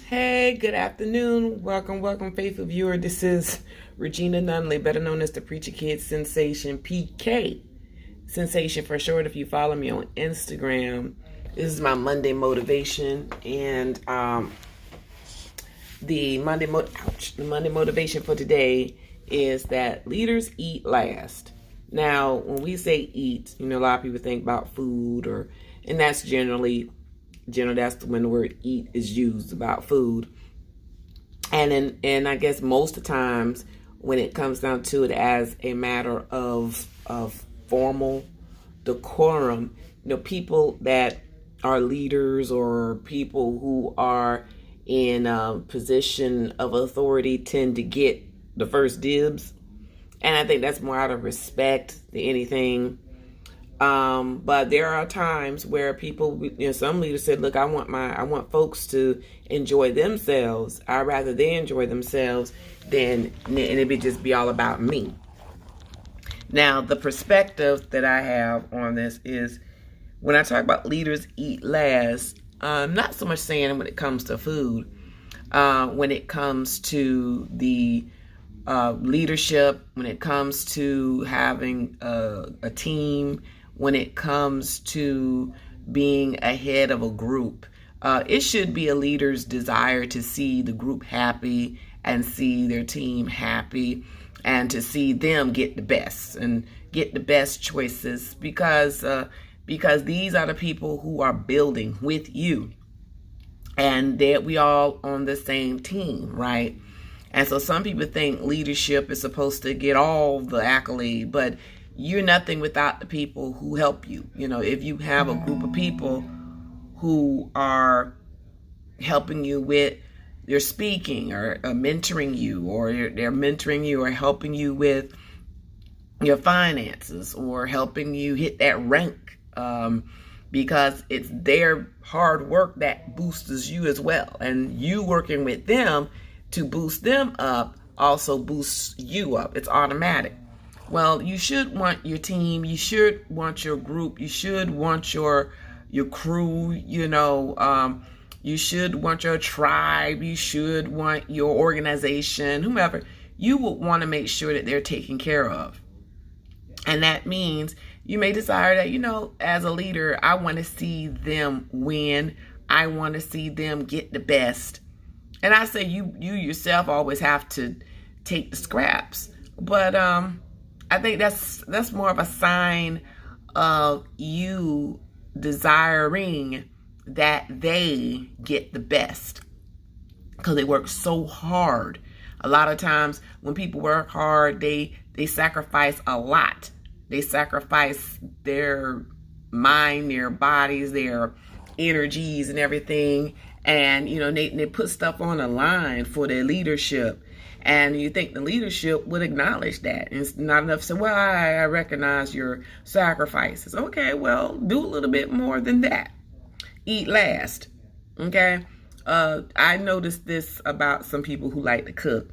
Hey, good afternoon. Welcome, faithful viewer. This is Regina Nunley, better known as the Preacher Kid Sensation, PK. Sensation for short if you follow me on Instagram. This is my Monday motivation, and the Monday motivation for today is that leaders eat last. Now, when we say eat, a lot of people think about food, and that's generally that's when the word eat is used, about food. And I guess most of the times when it comes down to it as a matter of formal decorum, people that are leaders or people who are in a position of authority tend to get the first dibs. And I think that's more out of respect than anything. But there are times where people, some leaders said, look, I want folks to enjoy themselves. I'd rather they enjoy themselves and it just be all about me. Now, the perspective that I have on this is when I talk about leaders eat last, I'm not so much saying when it comes to food, when it comes to the leadership, when it comes to having a team, when it comes to being ahead of a group. It should be a leader's desire to see the group happy and see their team happy and to see them get the best and get the best choices because these are the people who are building with you and that we all on the same team, right? And so some people think leadership is supposed to get all the accolade, but you're nothing without the people who help you. If you have a group of people who are helping you with their speaking or mentoring you, or they're mentoring you or helping you with your finances or helping you hit that rank, because it's their hard work that boosts you as well. And you working with them to boost them up also boosts you up. It's automatic. Well, you should want your team, you should want your group, you should want your crew, you should want your tribe, you should want your organization, whomever. You would want to make sure that they're taken care of. And that means you may desire that, as a leader, I want to see them win. I want to see them get the best. And I say you yourself always have to take the scraps. But I think that's more of a sign of you desiring that they get the best because they work so hard. A lot of times when people work hard, they sacrifice a lot. They sacrifice their mind, their bodies, their energies and everything. And, they put stuff on the line for their leadership. And you think the leadership would acknowledge that. And it's not enough to say, well, I recognize your sacrifices. Okay, well, do a little bit more than that. Eat last. Okay? I noticed this about some people who like to cook.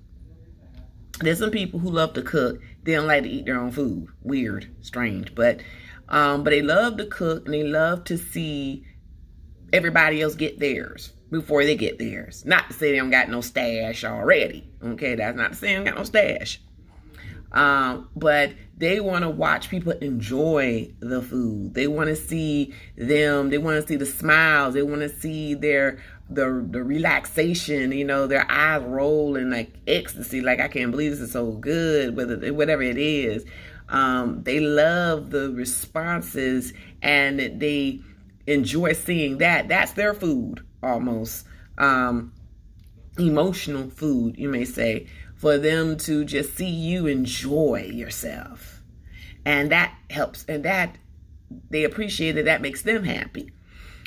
There's some people who love to cook. They don't like to eat their own food. Weird, strange. But they love to cook and they love to see everybody else get theirs before they get theirs. Not to say they don't got no stash already. Okay, that's not to say they don't got no stash. But they want to watch people enjoy the food. They want to see them. They want to see the smiles. They want to see the relaxation. Their eyes roll in like ecstasy. Like, I can't believe this is so good. Whatever it is, they love the responses and they enjoy seeing that. That's their food, almost. Emotional food, you may say, for them to just see you enjoy yourself. And that helps, and that they appreciate it. That makes them happy.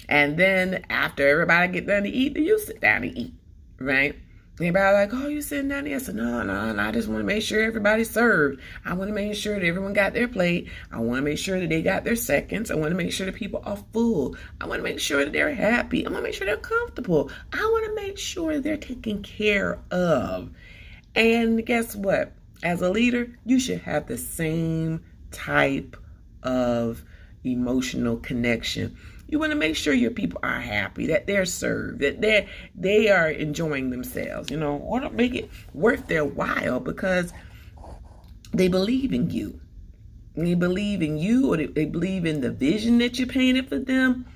And then after everybody get done to eat, you sit down and eat, right? Anybody like, oh, you sitting down there? I said, no, I just want to make sure everybody's served. I want to make sure that everyone got their plate. I want to make sure that they got their seconds. I want to make sure that people are full. I want to make sure that they're happy. I want to make sure they're comfortable. I want to make sure they're taken care of. And guess what? As a leader, you should have the same type of emotional connection. You want to make sure your people are happy, that they're served, that they are enjoying themselves, or to make it worth their while because they believe in you. They believe in you, or they believe in the vision that you painted for them.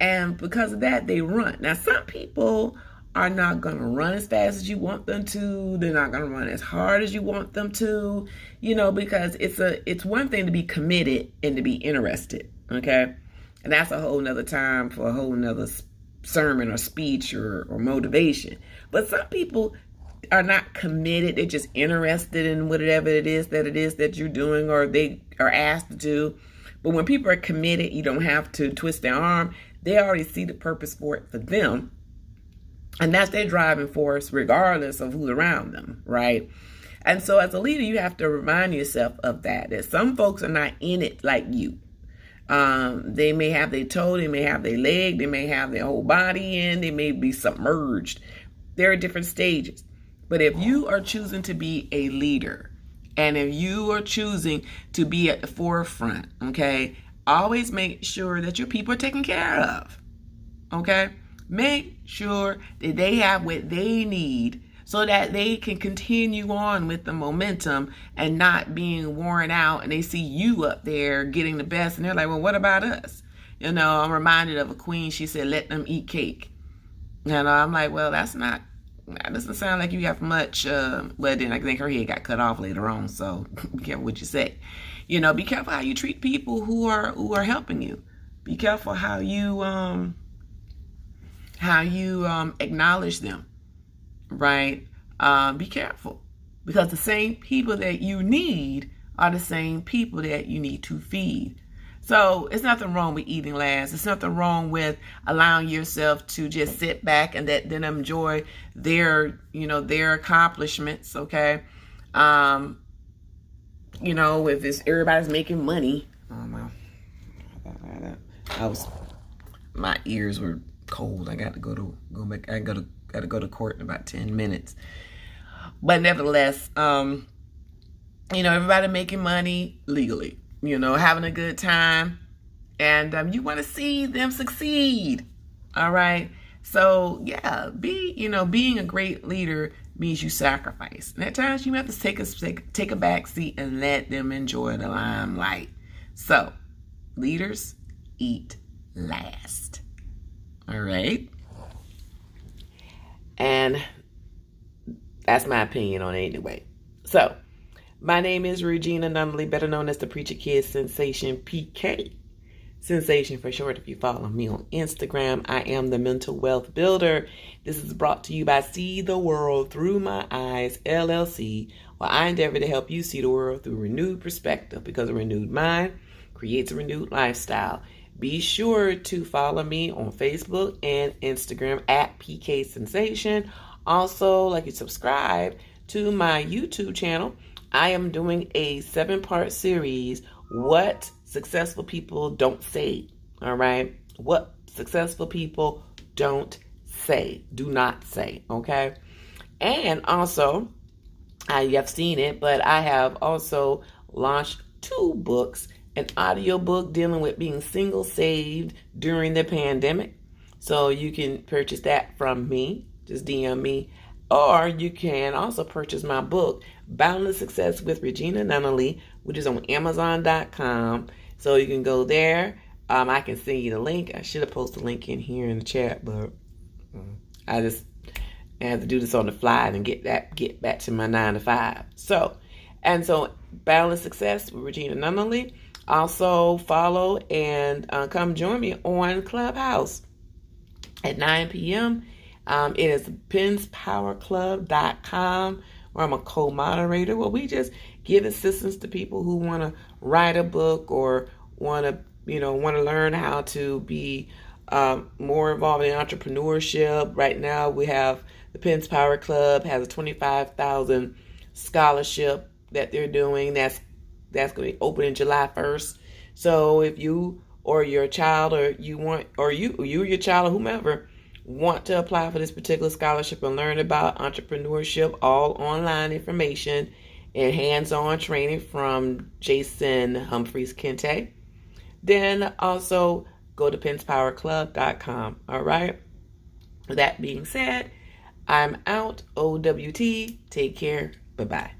And because of that, they run. Now, some people are not going to run as fast as you want them to. They're not going to run as hard as you want them to, because it's one thing to be committed and to be interested, okay? And that's a whole nother time for a whole nother sermon or speech or motivation. But some people are not committed. They're just interested in whatever it is that you're doing or they are asked to do. But when people are committed, you don't have to twist their arm. They already see the purpose for it for them. And that's their driving force regardless of who's around them, right? And so as a leader, you have to remind yourself of that some folks are not in it like you. They may have their toe, they may have their leg, they may have their whole body in, they may be submerged. There are different stages. But if you are choosing to be a leader, and if you are choosing to be at the forefront, okay, always make sure that your people are taken care of, okay? Make sure that they have what they need so that they can continue on with the momentum and not being worn out, and they see you up there getting the best, and they're like, well, what about us? I'm reminded of a queen. She said, let them eat cake. I'm like, well, that doesn't sound like you have much. Well, then I think her head got cut off later on, so be careful what you say. Be careful how you treat people who are helping you. Be careful how you acknowledge them, right? Be careful, because the same people that you need are the same people that you need to feed. So it's nothing wrong with eating last. It's nothing wrong with allowing yourself to just sit back and then enjoy their accomplishments, okay? If it's everybody's making money. My ears were cold. I got to go back. I got to go to court in about 10 minutes. But nevertheless, everybody making money legally. Having a good time, and you want to see them succeed. All right. So yeah, being a great leader means you sacrifice. And at times you have to take a back seat and let them enjoy the limelight. So leaders eat last. All right. And that's my opinion on it anyway. So my name is Regina Nunley, better known as the Preacher Kid Sensation, PK. Sensation for short if you follow me on Instagram. I am the Mental Wealth Builder. This is brought to you by See the World Through My Eyes, LLC, where I endeavor to help you see the world through renewed perspective, because a renewed mind creates a renewed lifestyle. Be sure to follow me on Facebook and Instagram at PK Sensation. Also, like and subscribe to my YouTube channel. I am doing a 7-part series, What Successful People Don't Say. All right? What successful people don't say. Do not say. Okay? And also, you have seen it, but I have also launched 2 books. An audiobook dealing with being single saved during the pandemic. So you can purchase that from me. Just DM me. Or you can also purchase my book, Boundless Success with Regina Nunley, which is on Amazon.com. So you can go there. I can send you the link. I should have posted a link in here in the chat, but I just have to do this on the fly and get back to my 9 to 5. So Boundless Success with Regina Nunley. Also follow and come join me on Clubhouse at 9 p.m. It is penspowerclub.com, where I'm a co-moderator, where we just give assistance to people who want to write a book or want to learn how to be more involved in entrepreneurship. Right now, we have the Pens Power Club has a $25,000 scholarship that they're doing. That's going to be opening July 1st. So if you or your child or your child or whomever want to apply for this particular scholarship and learn about entrepreneurship, all online information and hands-on training from Jason Humphreys Kente, then also go to penspowerclub.com. All right. With that being said, I'm out. OWT. Take care. Bye-bye.